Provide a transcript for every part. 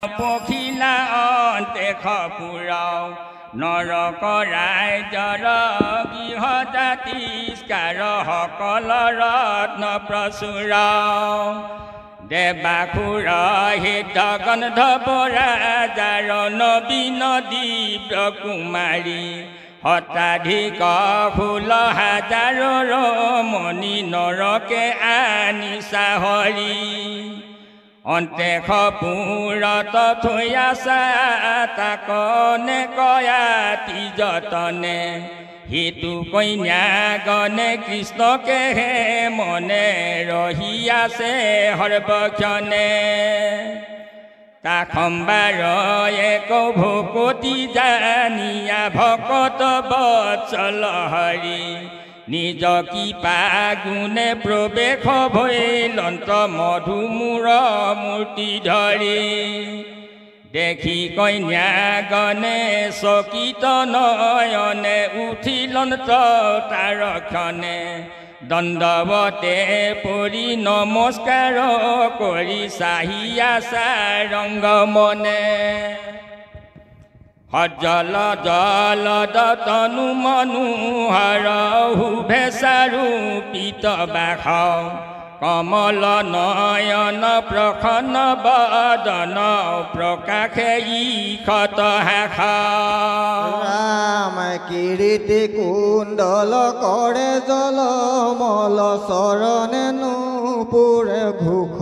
পখিলা অন্তে খপুৰাও নৰক ৰাইজৰ গৃহ জাতিষ্কাৰ সকল ৰত্ন প্ৰচুৰাও দেৱাসুৰ হিত গন্ধৱ ৰাজাৰ নবীন দিব্য কুমাৰী শতাধিক 16,000 ৰমণী নৰকে আনি চাহৰি অন্তে খপুৰত থৈ আছা তাকনে কয়াতি যতনে হিতু কন্যাগণে কৃষ্ণকে হে মনে ৰহি আছে সৰ্বক্ষণে তাখম্বাৰ এক ভকতি জানিয়া ভকত বৎসল হৰি নিজ কৃপা গুণে প্ৰৱেশ ভৈলন্ত মধুমূৰ মূৰ্তি ধৰি দেখি কন্যাগণে চকিত নয়নে উঠিলন্ত তাৰক্ষণে দণ্ডৱতে পৰি নমস্কাৰ কৰি চাহি আছা ৰংগমনে সজ্জল জলদ তনু মনোহৰ শুভে চাৰুপিত বাস কমল নয়ন প্ৰসন্ন বদন প্ৰকাশে ঈষত হাস ৰাম কিৰীটি কুণ্ডল কৰে জলমল চৰণে নুপুৰে ঘোষ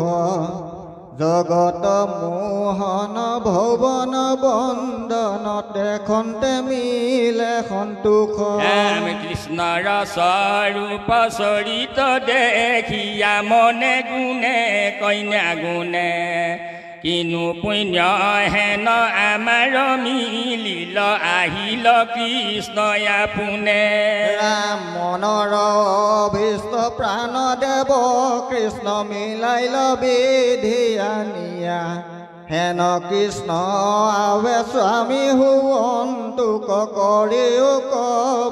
জগত মোহন ভুৱন বন্দন দেখন্তে মিলে সন্তোষ কৃষ্ণৰ স্বৰূপ চৰিত দেখিয়া মনে গুণে কন্যা গুণে কিনো পুণ্য হেন আমাৰ মিলিল আহিল কৃষ্ণয়া পোনে ৰাম মনৰ অভীষ্ট প্ৰাণ দেৱ কৃষ্ণ মিলাইল বিধি আনিয়া হেন কৃষ্ণ আৱে স্বামী হুৱন্তোক কৰিও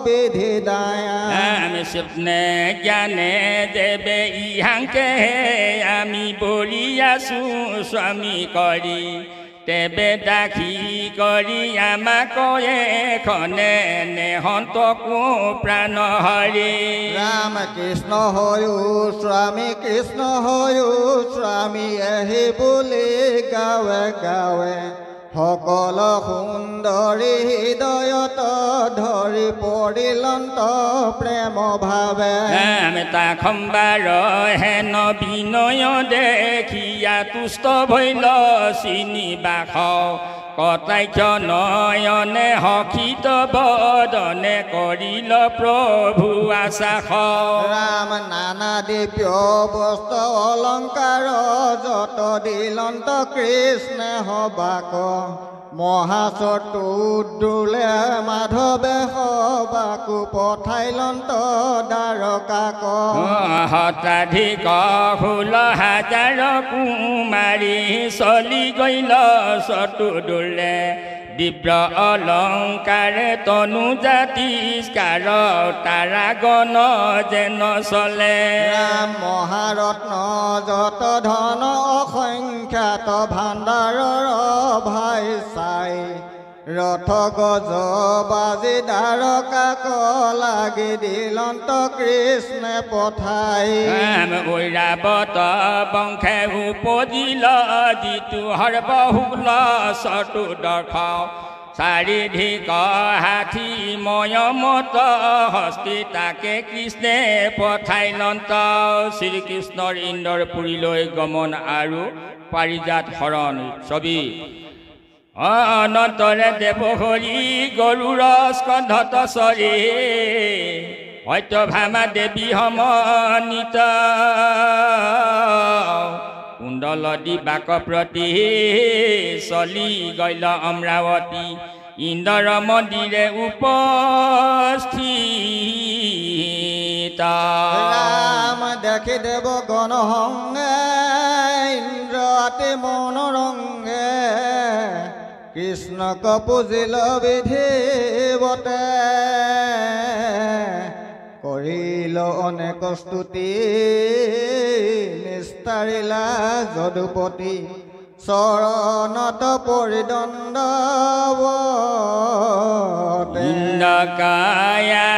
বিধি দায়া আমি স্বপ্নে জ্ঞানে দেৱে ইহাংকে আমি বলি আছো স্বামী কৰি তেবে দাখি কৰি আমাক এখনে নেহন্তকো প্ৰাণ হৰি ৰাম কৃষ্ণ হয়ো স্বামী কৃষ্ণ হয়ো স্বামী এহি বুলি গাৱে গাৱে সকল সুন্দৰী হৃদয়ত ধৰি পৰিলন্ত প্ৰেম ভাৱে তাখম্বাৰ হেন বিনয় দেখিয়া তুষ্ট ভৈল শ্ৰীনিবাস কটাক্ষ নয়নে হকিত বদনে কৰিল প্ৰভু আশাস ৰাম নানা দিব্য বস্ত্ৰ অলংকাৰ যত দিলন্ত কৃষ্ণে হবাক মহাচতুৰ্দুলে মাধৱে হবাকো পঠাইলন্ত দ্বাৰকাক শতাধিক 16,000 কুমাৰী চলি গইল চতুৰ্দুলে দিব্য অলংকাৰে তনু জাতিষ্কাৰ তাৰাগণ যেন চলে ৰাম মহাৰত্ন যত ধন অসংখ্যাত ভাণ্ডাৰৰ ভাই চাই ৰথ গজ বাজি দ্বাৰকাক লাগি দিলন্ত কৃষ্ণে পঠাই ঐৰাৱত বংশে উপজিল যিটো সৰ্বশুক্ল চতুৰ্দশ চাৰিধিক হাতী ময়মত হস্তি তাকে কৃষ্ণে পঠাইলন্ত শ্ৰীকৃষ্ণৰ ইন্দ্ৰপুৰীলৈ গমন আৰু পাৰিজাত হৰণ ছবি অনন্তৰে দেৱহৰি গৰুৰ স্কন্ধত চৰি সত্যভামা দেৱী সমন্বিত কুণ্ডল দিবাক প্ৰতি চলি গইল অমৰাৱতী ইন্দ্ৰ মন্দিৰে উপস্থিত ৰাম দেখি দেৱ গণ সংগে ইন্দ্ৰ অতি মনোৰংগে কৃষ্ণক পুজিল বিধিবতে কৰিল অনেক স্তুতি নিস্তাৰিলা যদুপতি চৰণত পৰিদণ্ডৱতে ইন্দ্ৰকায়া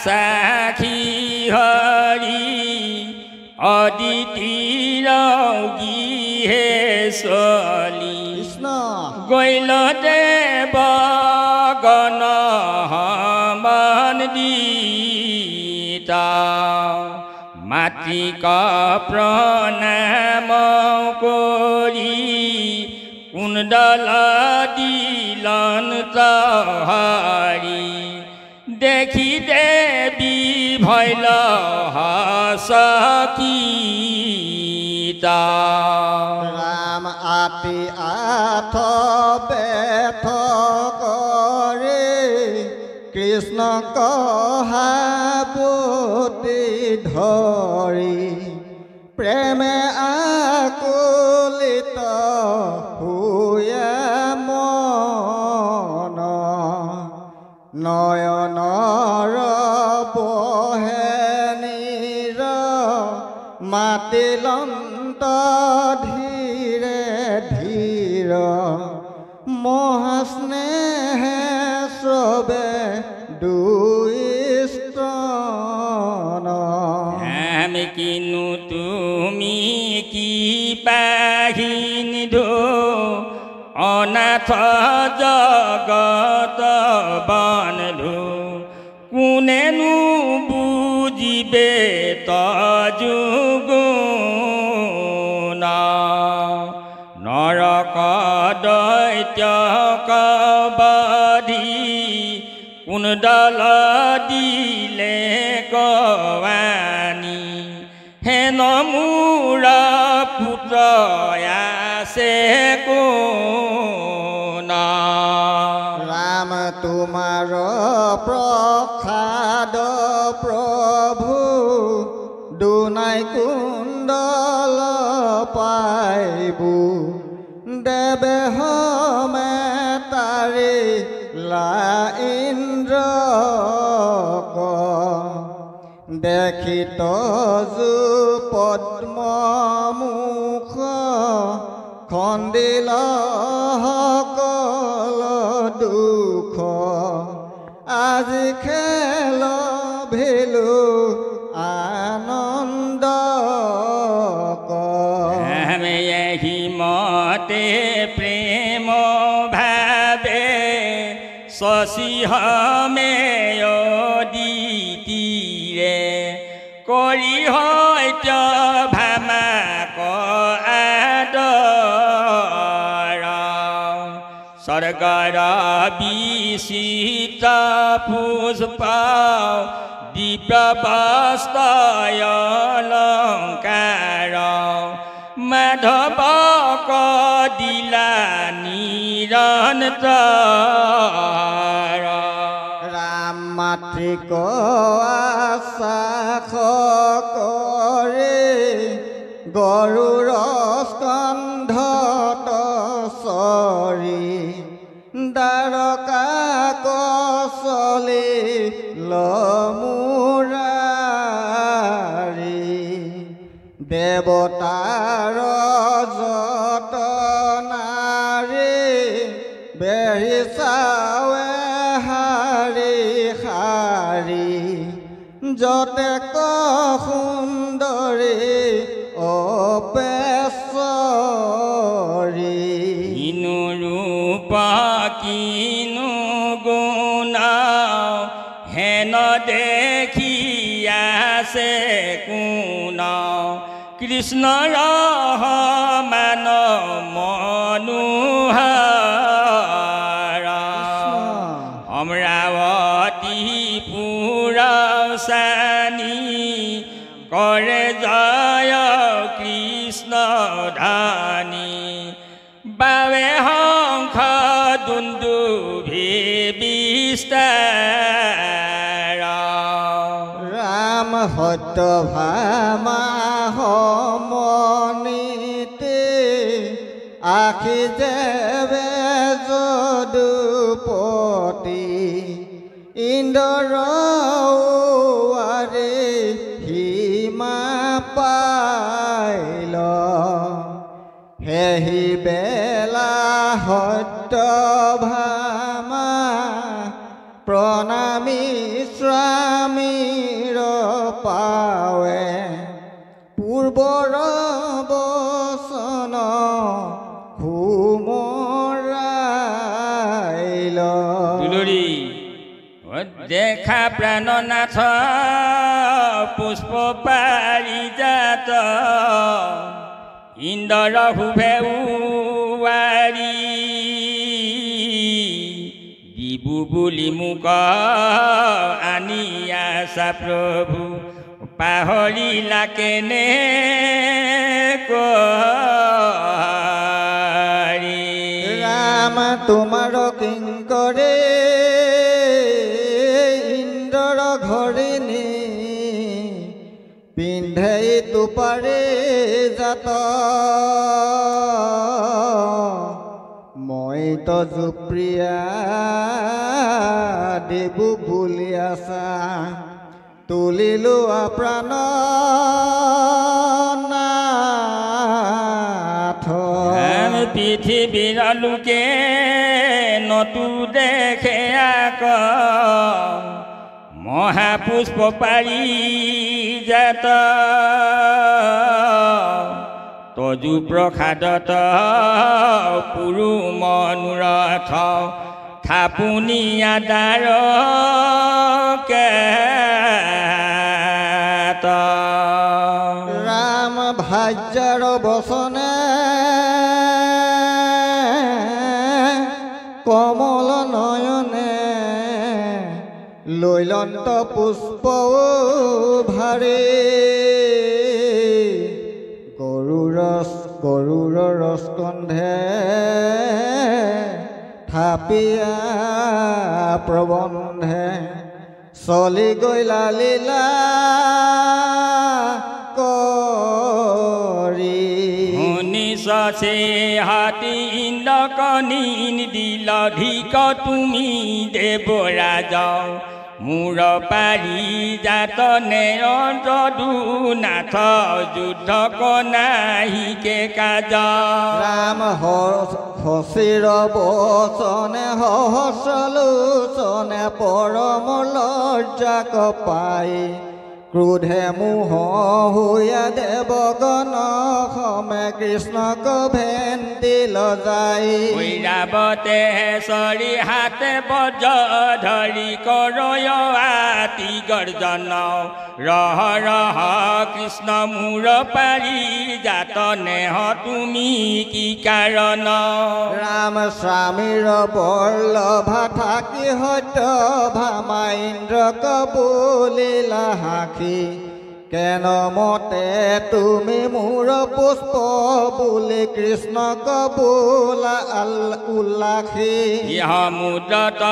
সাক্ষী হৰি অদিতিৰ গিহে চলি কৃষ্ণ গৈল দেৱ গণ বন্দিতা মাতৃক প্ৰণাম কৰি কুণ্ডল দিলন তহাৰি দেখি দেৱী ভৈল সকিতা ৰাম আতি আঠ বেথ কৰে কৃষ্ণ কহাবতি ধৰি প্ৰেমে আকুলিত হুয়ে মন নয়নৰ বহে নীৰ মাতিলন্ত ধীৰে ধীৰ মহাস্নেহে শ্ৰৱে দুই স্তন আমি কিনো তুমি কি পাহিনী ধো অনাথ জগত বন্ধু কোনেনো বুজিবে তজুগুণ নৰক দৈত্য কবধি কুণ্ডল দিলে কৱানি হেন মোৰ পুত্ৰ আছে কোন ৰাম তোমাৰ প্ৰসাদ প্ৰভু দুনাই কুণ্ডল পাইবু দেৱে হমে তাৰি লা ইন্দ্ৰ দেখি তজু পদ্ম মুখ খন্দিল সকল দুখ আজি খেল ভেলু আনন্দ আমি এহি মতে প্ৰেম ভাবে শশী হমে দিতিৰে কৰি হয়ত ভামাক আদৰ স্বৰ্গৰ বিচিত পুষ্প দিব্য বস্ত্ৰয় অলংকাৰ মাধৱক দিলা নিৰন্তৰ ৰাম মাতৃক আশ্বাস কৰে গৰুৰ স্কন্ধত চৰি দ্বাৰকা কচলি লমুৰাৰি দেৱতাৰ যতনাৰে বেৰি চাৱে হাৰি হাৰি যতে সুন্দৰী অপেশ্বৰী কিনো ৰূপ কিনো গুণ হেন দেখি আছে কোন কৃষ্ণৰ মান মনোহৰ অমৰাৱতী পুৰসানী কৰে জয় কৃষ্ণ ধানী বাবে শংখ দুন্দুভি বিস্তাৰ ৰাম সত্য ভামা সমনিতে আখি দেৱে যদুপতি ইন্দ্ৰ সীমা পাইল হেহি বে সত্যভামা প্ৰণামী স্বামীৰ পাৱে পূৰ্বৰ বচন সুমৰাইল দুলৰি দেখা প্ৰাণনাথ পুষ্প পাৰিজাত ইন্দ্ৰ শুভে উৱাৰি দিবু বুলি মোক আনি আছা প্ৰভু পাহৰিলা কেনে কৰি ৰাম তোমাৰ কিংকৰে ইন্দ্ৰৰ ঘৰে নি পিন্ধে তোপাৰে জাত মই তো জুপ্ৰিয়া দেবু বুলি আছা তুলিলো প্ৰাণ পৃথিৱীৰ লোকে নতু দেখে আক মহাপুষ্প পাৰিজাত তজু প্ৰসাদত পুৰু মনোৰথ থাপুনি আদাৰ ৰাম ভাজ্যাৰ বচনে কমল নয়নে লৈলন্ত পুষ্প ভাৰে গৰুৰ ৰসকন্ধে থাপিয়া প্ৰবন্ধে চলি গৈলা লীলা কৰি শুনিছে হাতী ইন্দ্ৰকণী দিল ধিক তুমি দেৱৰাজ মূৰ পাৰিজাত নেৰদুনাথ যুদ্ধ কনাহিকে কাজ ৰাম হচিৰ বচনে সহস্ৰলোচনে পৰম লজ্জাক পাই ক্ৰোধে মোহ হৈয়া দেৱগণ সমে কৃষ্ণক ভেন্তি লজাই ঐৰাৱতে চৰি হাতে বজ ধৰি কৰয় আতি গৰ্জন ৰহ ৰহ কৃষ্ণ মূৰ পাৰিজাত নেহ তুমি কি কাৰণ ৰাম স্বামীৰ বল্লভা থাকি সত্যভামা ইন্দ্ৰক বুলিলা হাঁকি কেন মতে তুমি মোৰ পুষ্প বুলি কৃষ্ণক বোলা উল্লাসী সমুদ্ৰত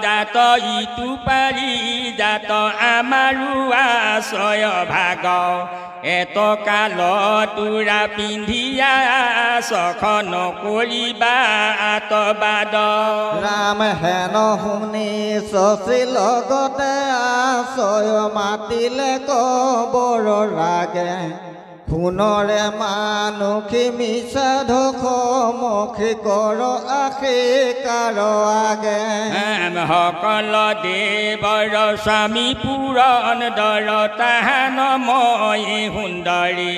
জাত ইটো পাৰিজাত আমাৰো আশ্ৰয় ভাগ এত কাল তোৰা পিন্ধিয়া সখন কৰিবা আতবাদ ৰাম হেন শুনি শশী লগতে আশ্ৰয় মাতিলে কবৰ ৰাগে সোণৰে মানসী মিছা ধোষ মুখী কৰ আশী কাৰ আগে সকল দেৱৰ স্বামী পুৰণ দৰ তাহান মই সুন্দৰী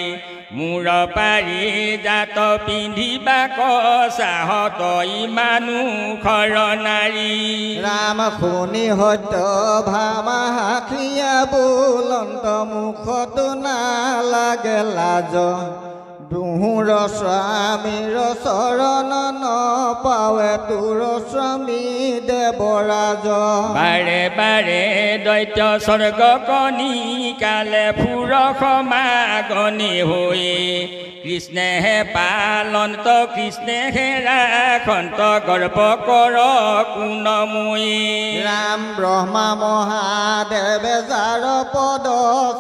মূৰ পাৰিজাত পিন্ধিবা কচাহত ইমানুখৰ নাৰী ৰাম শুনি সত্যভামা হাঁহিয়া বুলন্ত মুখতো নালাগে লাজ দুহুৰ স্বামীৰ চৰণ নপাৱে তোৰ স্বামী দেৱৰাজ বাৰে বাৰে দৈত্য স্বৰ্গ কণিকালে ফুৰ সমাগনি হৈ কৃষ্ণেহে পালন্ত কৃষ্ণেহে ৰাখন্ত গৰ্ভ কৰ কোনময়ী ৰাম ব্ৰহ্মা মহাদেৱে যাৰ পদ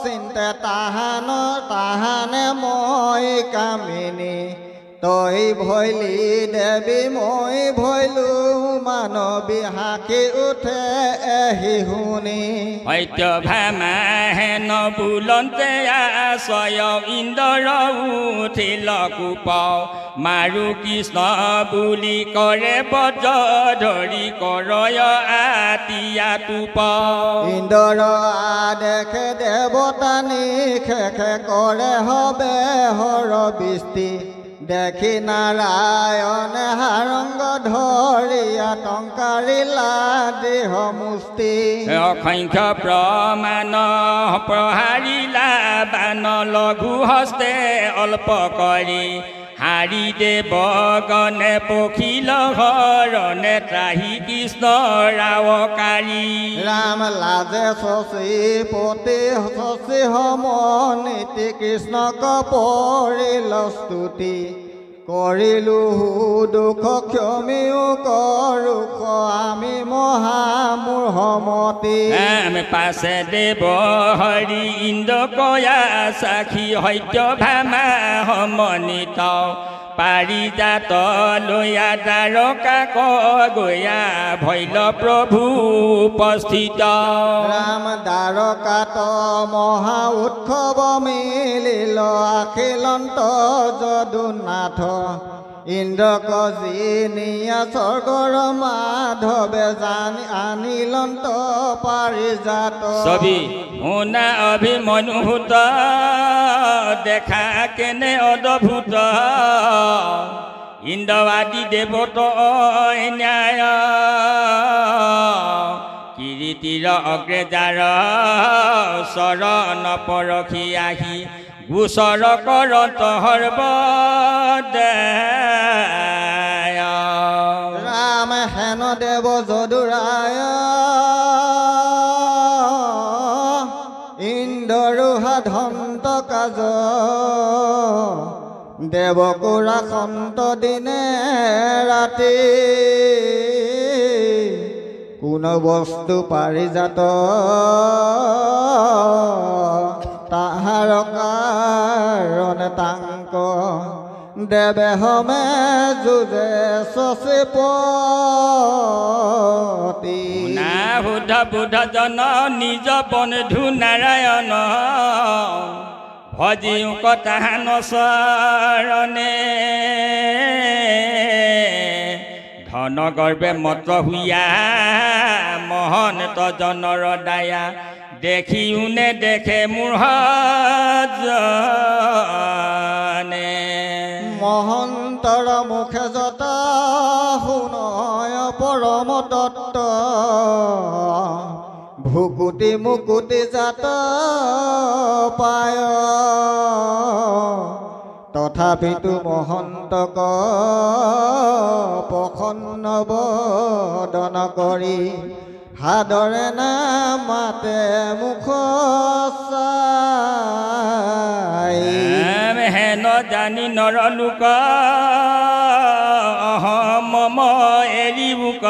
চিন্তে তাহানে মই কামিনী তই ভৈলি দেৱী মই ভৈলো মানবী হাঁকি উঠে এহি শুনি সত্য ভামা হেন বুলন্তে আশয় ইন্দ্ৰ উঠিল কোপ মাৰু কৃষ্ণ বুলি কৰে বজ্ৰ ধৰি কৰয় আতিয়া টুপ ইন্দ্ৰ দেখে দেৱতা নিশেষে কৰে হবে হৰ বৃষ্টি দেখি নাৰায়ণে হাৰংগ ধৰি আতংকাৰিলা দেহ মুষ্টি অসংখ্য প্ৰমাণ প্ৰহাৰিলা বান লঘু হস্তে অল্প কৰি হাৰি দেৱ গণে পখিল হৰণে ত্ৰাহি কৃষ্ণ ৰাৱকাৰী ৰাম লাজে শশী পতি শশী সমনীতি কৃষ্ণক পৰিল স্তুতি কৰিলো দুখ ক্ষমিও কৰোঁ আমি মহামূঢ়মতি পাছে দেৱ হৰি ইন্দ্ৰ কয়া সাক্ষী সত্য ভামা সমনিত পাৰিজাত লৈয়া দ্বাৰকাক গয়া ভৈল প্ৰভু উপস্থিত ৰাম দ্বাৰকাত মহা উৎসৱ মিলিল আখিলন্ত যদুনাথ ইন্দ্ৰক জিনিয়া স্বৰ্গৰ মাধৱে জানি আনিলন্ত পাৰিজাত ছবি শুনা অভিমন্যুভূত দেখা কেনে অদ্ভুত ইন্দ্ৰ আদি দেৱত ন্যায় কিৰীতিৰ অগ্ৰেজাৰ চৰণ পৰখি আহি গোচৰ কৰত সৰ্বদায় ৰাম হেন দেৱ যদুৰায় ইন্দ্ৰো সাধন্ত কাজ দেৱকো ৰাখন্ত দিনে ৰাতি কোন বস্তু পাৰিজাত তাহাৰ কাৰণে তাংক দেৱে হমে যুঁজে শশী পতি না বুধ বুধ জন নিজ বন্ধু নাৰায়ণ ভজিও কতাহান চৰণে ধন গৰ্বে মত্ৰ হুয়া মহন্ত জনৰ দায়া দেখিও নেদেখে মূঢ়জনে মহন্তৰ মুখে যতা শুনয় পৰম তত্ত্ব ভুকুটি মুকুটি জাত পায় তথাপিতো মহন্তক প্ৰসন্ন বদন কৰি হাদৰে নামাতে মুখ চাই হেন জানি নৰ লোক মম এৰি বুক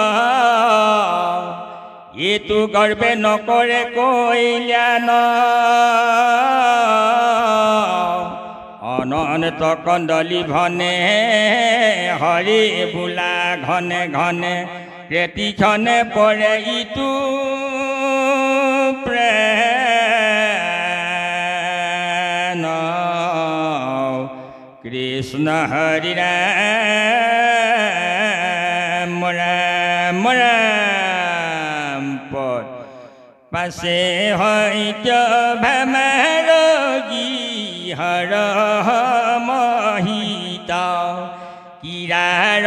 এইটো গৰ্বে নকৰে কৈলান অনন্ত কন্দলি ভনে হৰি বোলা ঘনে ঘনে প্ৰেতিখনে পৰে ইটো প্ৰেণ কৃষ্ণ হৰি ৰাম ৰাম ৰাম পদ পাছে সত্য ভামাৰগী হৰ মহিত কিৰাৰ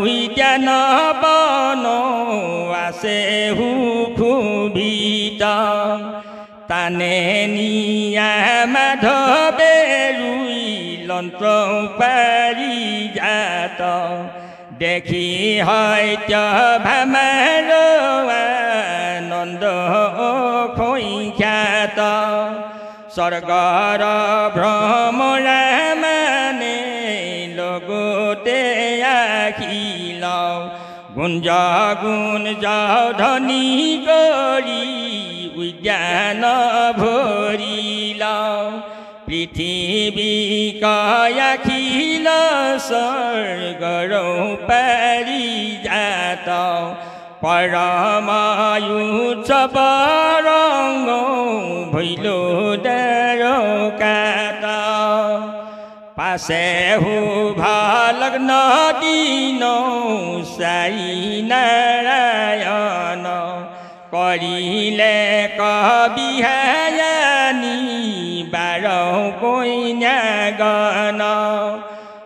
উদ্যান বন আছে সুখোভিত তানে নিয়া মাধৱে ৰুই লন্ত্ৰ পাৰিজাত দেখি সত্য ভামাৰ আনন্দ খ্যাত স্বৰ্গৰ ভ্ৰমৰা মানে লগতে আখিল গুঞ্জ গুঞ্জ ধ্বনি কৰি উদ্যান ভৰিল পৃথিৱী কয়াখিল স্বৰ্গৰ পাৰিজাত পৰমায়ু চবৰঙ্গ ভইল দেৰকাত পাশে হু ভালক নদীন সাই নাৰায়ণ কৰিলে কবিহায়ানি বাৰ কইনা গণ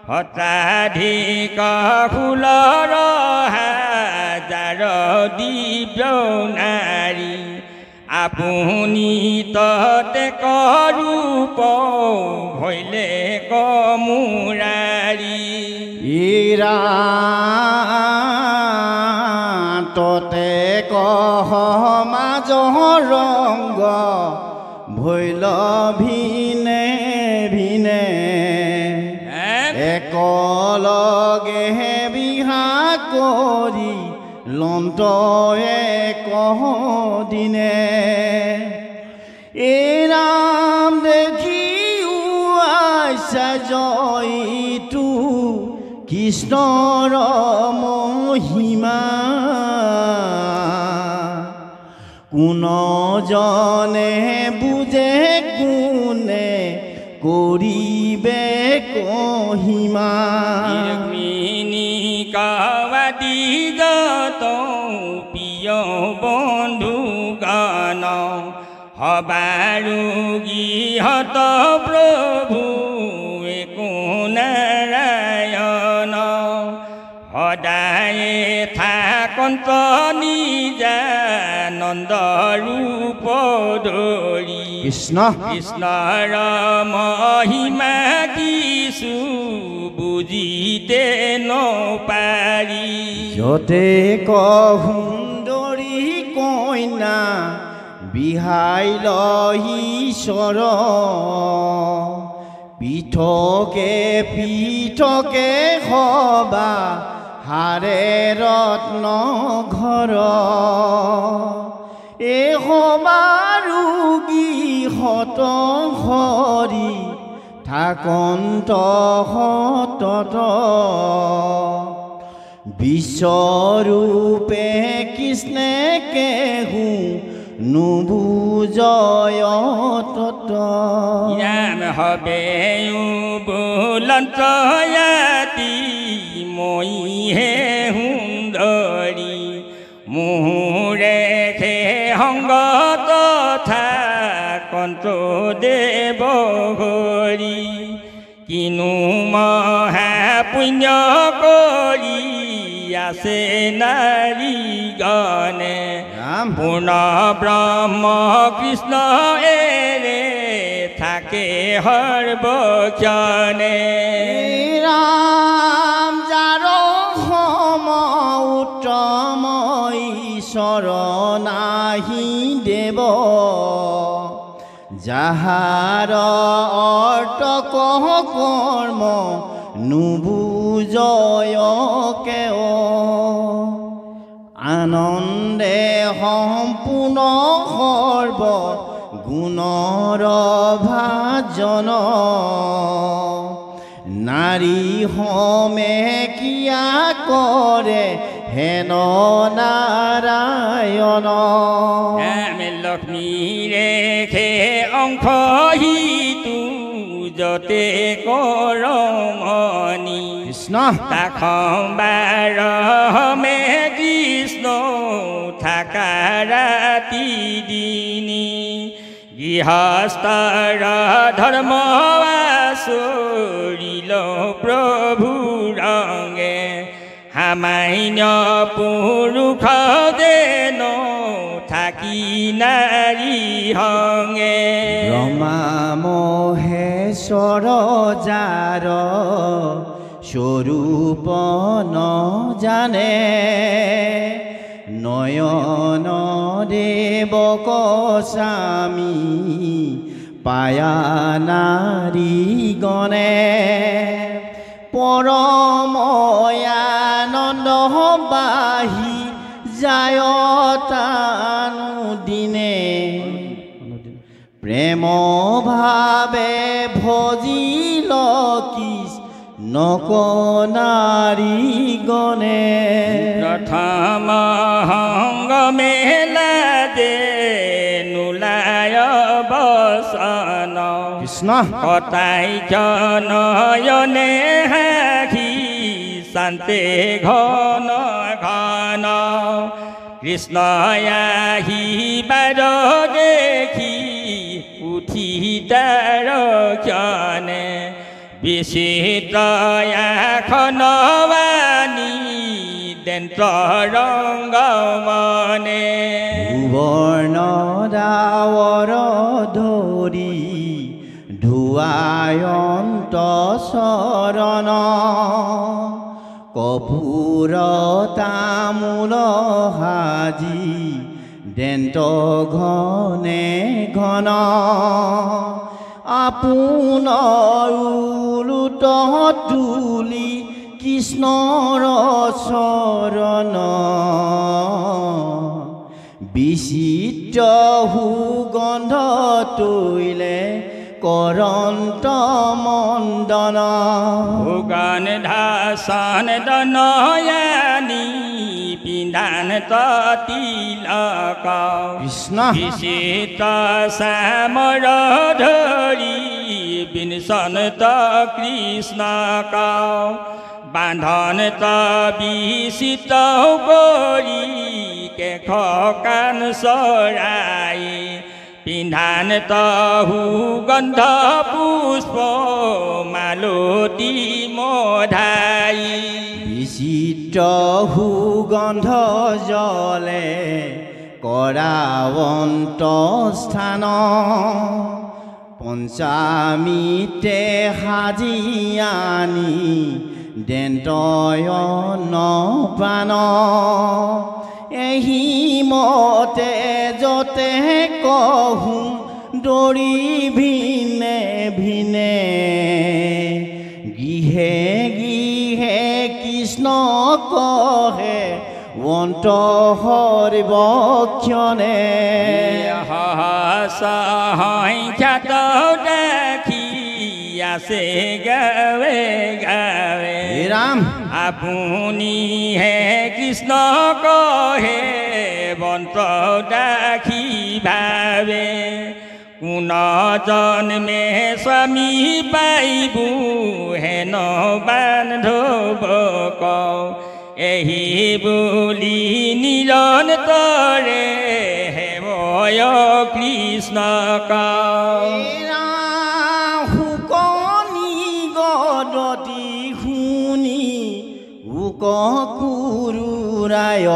হতাধিক ফুলৰ হাজাৰ দিব্য নাৰী আপুনি ততে কৰূপ ভৈলে কমুৰাৰী ইৰা ততে কহ মাজ ৰংগ ভৈল ভিনে ভিনে একলগে বিহা কৰি লন্ত এক দিনে এৰাম দেখি আইছা জয়টো কৃষ্ণৰ মহিমা কোন জনে বুজে কোনে কৰিবে কহিমা মিনি কাবাদি যত প্ৰিয় বন্ধু গান হবাৰুগীহত প্ৰভু একো নাৰায়ণ সদায়ে থাকন্ত নিজানন্দ ৰূপ ধৰি কৃষ্ণ কৃষ্ণৰ মহিমা কিছু বুজিতে নপাৰি যতে ক সুন্দৰী কইনা বিহাই ঈশ্বৰ পৃথকে পৃথকে হবা হাৰে ৰত্ন ঘৰ এ সমাৰুগী হত হৰি থাকন্ত সতত বিশ্বৰূপে কৃষ্ণে কেহু নুবুজয় তত ইয়াম হবে বুলন্তয়াতি মইহে সুন্দৰী মোৰে খে সংগত থাকন্ত দেৱ হৰি কিনো মহা পুণ্য কৰি আছে নাৰী গণে পূৰ্ণ ব্ৰহ্ম কৃষ্ণ এৰে থাকে সৰ্বক্ষণে ৰাম যাৰ সম উত্তম ঈশ্বৰ নাহি দেৱ যাহাৰ অৰ্থ কহ কৰ্ম নুবুজয় কেও আনন্দে সম্পূৰ্ণ সৰ্ব গুণৰ ভাজন নাৰী হমে কিয়া কৰে হেন নাৰায়ণ লক্ষ্মীৰে খে অংশ হিতু যতে কৰমণি কৃষ্ণ তাখম্বাৰ মে কৃষ্ণ থাকা ৰাতি দিনি গৃহস্থৰ ধৰ্ম আচৰিল প্ৰভু ৰঙে সামান্য পুৰুষ দেন থাকি নাৰী সংগে ব্ৰহ্মা মহেশ্বৰ যাৰ স্বৰূপ ন জানে নয়ন দেৱক স্বামী পায়া নাৰী গণে পৰময়ানন্দ বাহি যায় তানু দিনে প্ৰেম ভাৱে ভজিল কিছ নক নাৰী গণে প্ৰথম সংগ মেলা দে নোলায় বচন কৃষ্ণ কটাই নয়নে হাঁহি শান্তে ঘন ঘন কৃষ্ণ আহিবাৰ দেখি উঠি তাৰ ক্ষণে বিচিত্ৰ এখন বাণী দেন্ত্ৰ ৰংগ মনে সুবৰ্ণ ডাৱৰ ধৰি ধুৱায়ন্ত চৰণ কপুৰ তামোল সাজি দেন্ত ঘনে ঘন আপোনাৰ উলুত তুলি কৃষ্ণৰ চৰণ বিচিত্ৰ সুগন্ধ তৈলে কৰন্ত মণ্ডন ভোগন ধাসন দনয়ানি পিন্ধান তিলক কৃষ্ণ বিচিত শ্যামৰ ধৰি বিনচন কৃষ্ণক বান্ধন বিচিত কৰি কেশ কাণ চৰাই পিন্ধান সুগন্ধ পুষ্প মালতী মধাই বিচিত্ৰ সুগন্ধ জলে কৰাৱন্ত স্থান পঞ্চামীতে সাজি আনি দেন্তয়ন প্ৰাণ এহি মতে যতে কহোঁ দৰি ভিনে ভিনে গৃহে গৃহে কৃষ্ণ কহে অন্ত হৰিবক্ষণে সংখ্যাত দেখি আছে গাৱে গাৱে ৰাম আপুনি হে কৃষ্ণ কহে বন্ত দেখি ভাবে কোন জন্মে স্বামী পাইবু হেন বান্ধৱ কওঁ এহি বুলি নিৰন্তৰে হেময় কৃষ্ণ কওঁ শুকনি গদতি শুনি উক কুৰুৰায়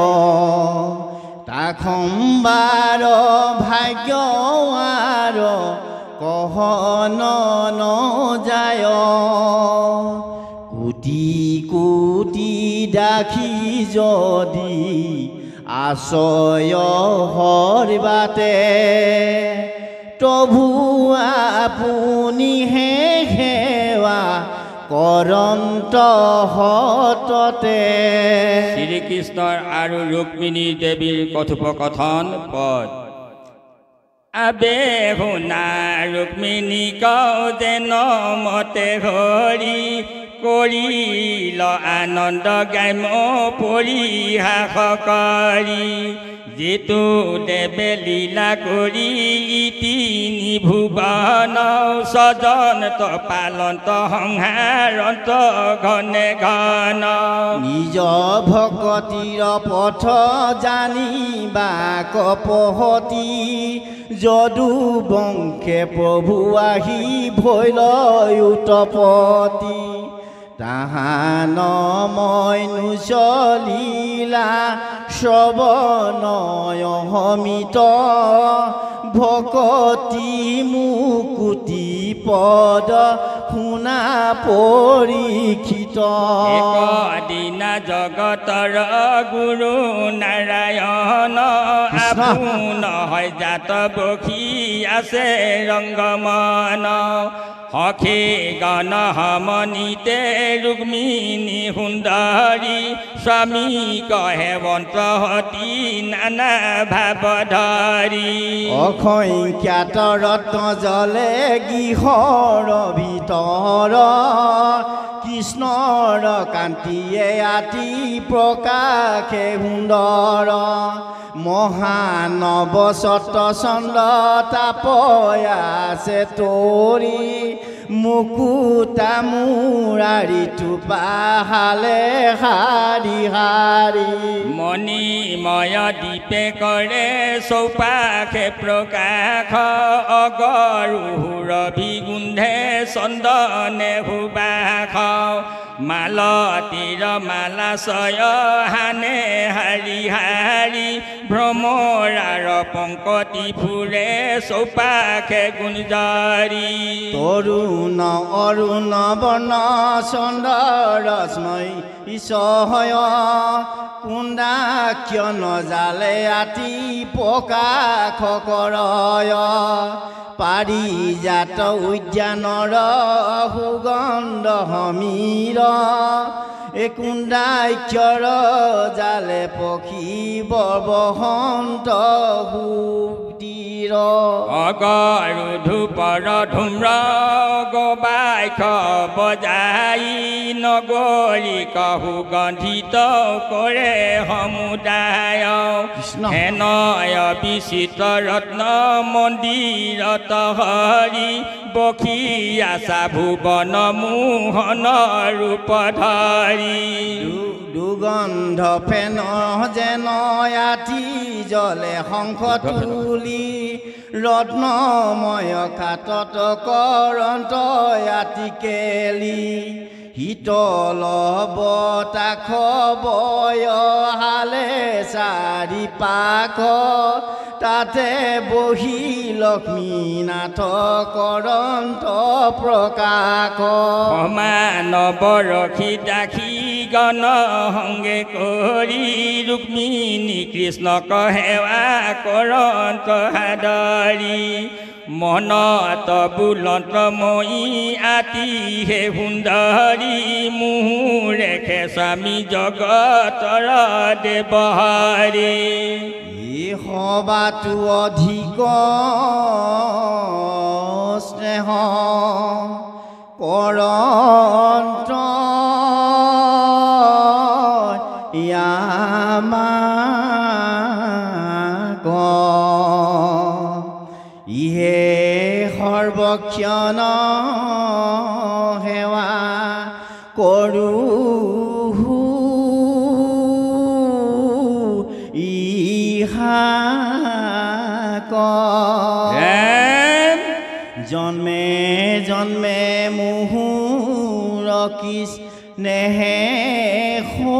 তাখম্বাৰ ভাগ্যৱাৰ কহন নযায় কোটি কোটি দাখি যদি আশ্ৰয় হৰিবাতে প্ৰভু আপুনি হে সেৱা কৰন্ত হততে শ্ৰীকৃষ্ণৰ আৰু ৰুক্মিণী দেৱীৰ কথোপকথন পদ আবে শুনা ৰুক্মিণী কওঁ যেন মতে হৰি কৰিল আনন্দ গ্ৰাম্য পৰিহাস কৰি যিটো দেৱে লীলা কৰি তিনি ভুৱন সজন্ত পালন্ত সংহাৰন্ত ঘনে ঘন নিজ ভকতিৰ পথ জানিবা কপহতি যদু বংশে প্ৰভু আহি ভৈল উতপতি তাহান মইনু চলিলা শ্ৰৱণয় সমিত ভকতি মুকুতি পদ শুনা পৰীক্ষিত একদিনা জগতৰ গুৰু নাৰায়ণ আপোন হয় জাত বখি আছে ৰংগমন সখী গণ সমনিতে ৰুক্মিণী সুন্দৰী স্বামী কহে বন্তহতী নানা ভাৱ ধৰি অসংখ্যাত ৰত্ন জলে গৃহৰ ভিতৰ কৃষ্ণৰ কান্তিয়ে আতি প্ৰকাশে সুন্দৰ মহানৱ সত্ৰ চন্দ্ৰ তাপয়াছে তৰি মুকুতা মুৰাৰী টুপাহালে হাৰি হাৰি মণিময় দীপে কৰে চৌপাশে প্ৰকাশ অগৰুৰ বিগুন্ধে চন্দনে সুবাস মালতীৰ মালাশয় হানে হাৰি হাৰি ভ্ৰমৰাৰ পংকতি ফুৰে চৌপাশে গুঞ্জাৰি তৰুণ অৰুণ বৰ্ণ চন্দ্ৰ ৰশ্মই ইছয় কুণ্ডাক্ষ নজালে আতি প্ৰকাশ কৰয় পাৰিজাত উদ্যানৰ সুগন্ধ সমীৰ কুণ্ডাক্ষৰ জালে পক্ষী বসন্ত সুতীৰ অগৰু ধূপৰ ধূম্ৰ গবাইখ বজাই নগৰীক সুগন্ধিত কৰে সমুদায় হেনয় বিচিত্ৰ ৰত্ন মন্দিৰত হৰি বখি আছা ভুৱন মোহন ৰূপ ধৰি দুগন্ধ ফেন যেন আতি জলে শংখ তুলি ৰত্নময় খাতত কৰন্ত আতি কেলি শীতল বতাখ বয় হালে চাৰি পাখ তাতে বহি লক্ষ্মীনাথ কৰন্ত প্ৰকাশ সমানৱ ৰখি দাসী গণ সংগে কৰি ৰুক্মিণী কৃষ্ণক সেৱা কৰন্ত সাদৰি মনত বুলন্ত মই আতি হে সুন্দৰী মুহুৰে স্বামী জগতৰ দেৱহৰি সবাতো অধিক স্নেহ কৰন্ত ইয়ামাক ইহে সৰ্বক্ষণ সেৱা কৰোঁ জন্মে জন্মে মুহুৰ কৃষ্ণেহে হৈ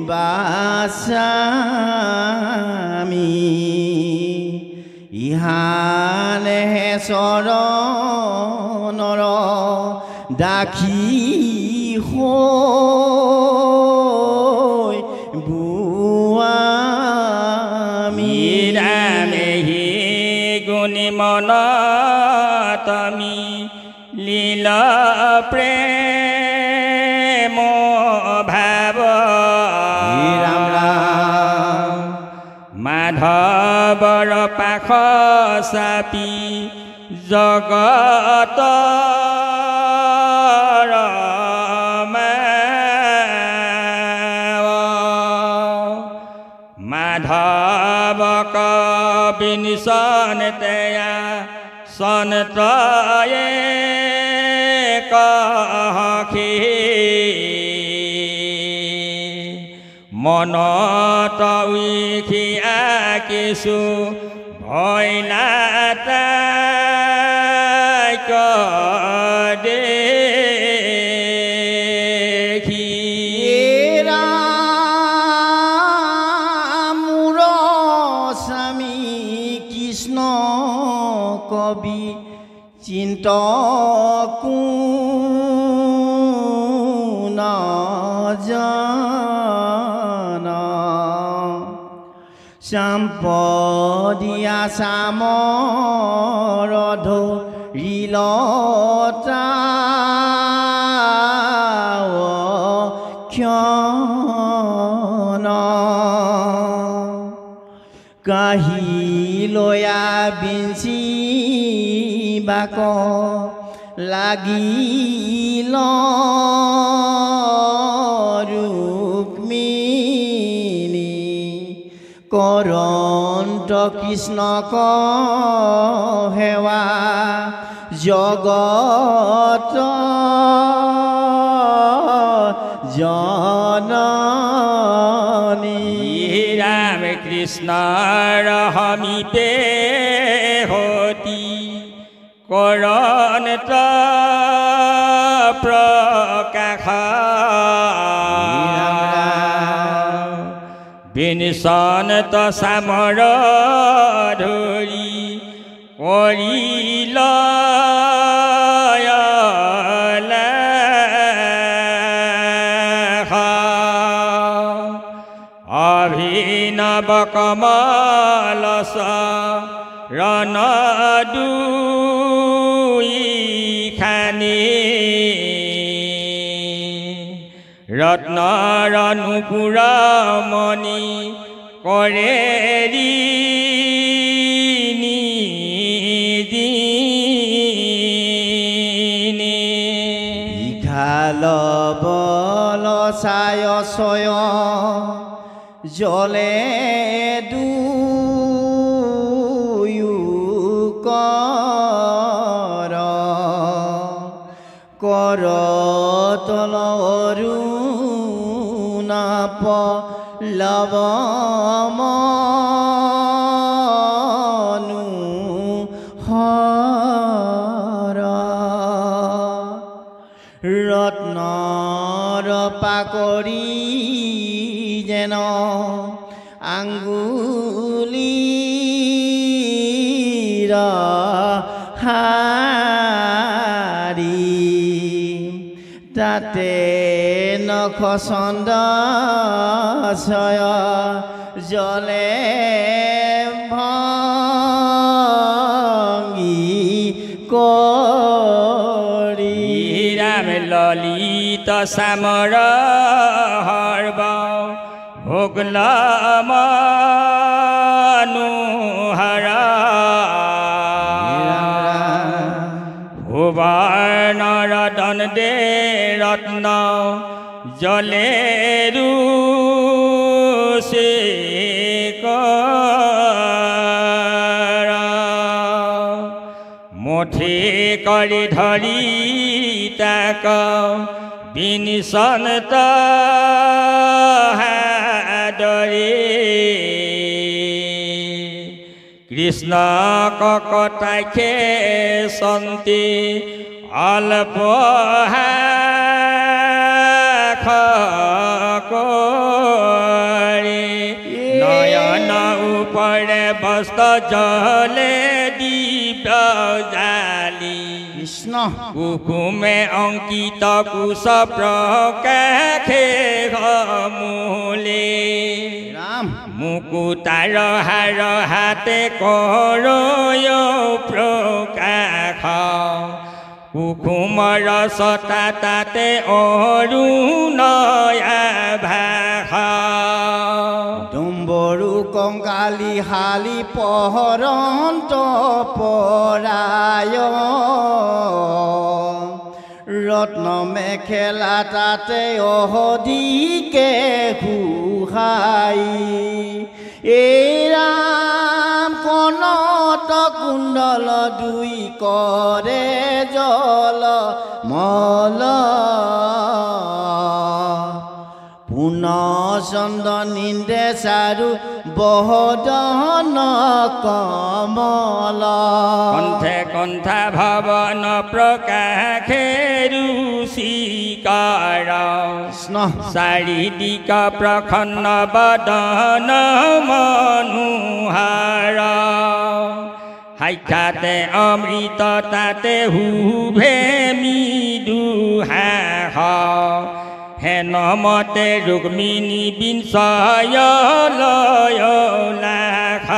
বাচামি ইহানেহে চৰণৰ দাসী হৈ গুণী মন তুমি লীলা প্ৰেম ভাৱ ৰাম ৰাম মাধৱৰ পাখ চাপি জগত মাধৱক বিনিচন তেয়া সন্তয়ে কহি মনত উইখি আকিছো ভয়লা তাইক দেখি মোৰ স্বামী কৃষ্ণ কবি চিন্ত কোন জান সম্পদিয়া চামৰ ধৰিলতা ক্ষণ কাহি লয়া বিঞ্চি বাক লাগিল ৰুক্মিণী কৰন্ত কৃষ্ণক সেৱা জগত জননী ৰাম কৃষ্ণৰ সমীপে হতি কৰণ প্ৰকাশ বিনিশন চামৰ ধৰি কৰিল অভিনৱ কমলস ৰণ দুই খানি ৰত্নৰ নুপুৰ মণি কৰে ইখাল বল চায় ছয় জলে দুয়ো কৰ তল অৰুণাপ লৱমনু হৰ ৰত্নৰ পাকৰি যেন আঙ্গুলিৰ হাৰি তাতে নখ চন্দছয় জলে ভঙ্গি কৰি ৰাম ললিত চামৰ হৰ্ব ভোগল মনোহৰ ভুৱনৰ দণ্ডে ৰত্ন জলেৰু মুঠি কৰি ধৰি তাক বিনিশন দৰে কৃষ্ণ কটাক্ষে সন্তি অল্প কৰে নয়ন উপৰে বস্ত্ৰ জলে দীপ জালি কৃষ্ণ কুকুমে অঙ্কিত কুশ প্ৰকাশে মূলে ৰাম মুকুতাৰ হাৰ হাতে কৰয় প্ৰকাশ কুকুমৰ ছটা তাতে অৰুণয়া ভাষা ডম্বৰু কংকালি হালি পহৰন্ত পৰায় ৰত্ন মেখেলা তাতে অধিকে সুহাই এই ৰাম কণত কুণ্ডল দুই কৰে জল মল পুনঃচন্দনিন্দে চাৰু বহদন কমল কণ্ঠে কণ্ঠা ভৱন প্ৰকাশে ৰুচিকাৰ কৃষ্ণ চাৰিদিক প্ৰসন্ন বদন মনোহাৰ সাক্ষাতে অমৃত তাতে শুভে মৃদুহাস হেনমতে ৰুক্মিণী বিঞ্চয় লয় লাখ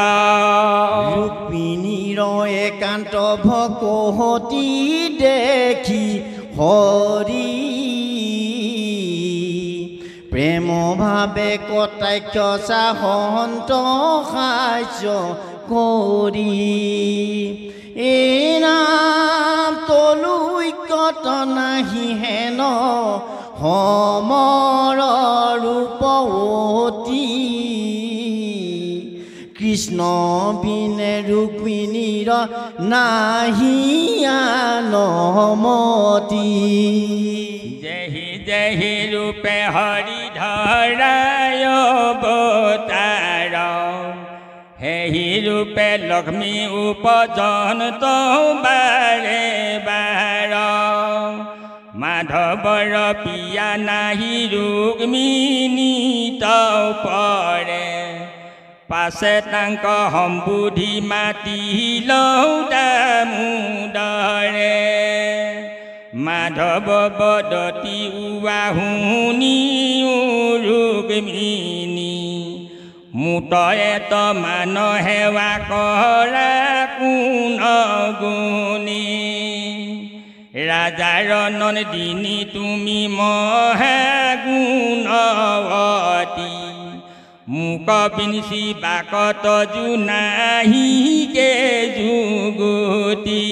ৰুক্মিণীৰ একান্ত ভকতি দেখি হৰি প্ৰেম ভাৱে কটাক্ষ চাহন্ত সাস্য কৰি এই নাম তলুই কত নাহি হেন সমৰ ৰূপৱতী কৃষ্ণ বিনে ৰুক্মিণীৰ নাহি আনমতি যেহি ৰূপে হৰিধৰায় অৱতাৰ হেহি ৰূপে লক্ষ্মী উপজন্ত বাৰে বাৰ মাধৱৰ পিয়া নাহি ৰুক্মিণী পৰে পাছে তাংক সম্বুধি মাতিলৌ দামোদৰে মাধৱ বদতি উৱা শুনি ৰুক্মিণী মুতয়েত মান সেৱা কৰা কোন গুণী ৰাজাৰ নন্দিনী তুমি মহে গুণৱতী মুক বিনচি বাকত জোনাহিকে যুগতি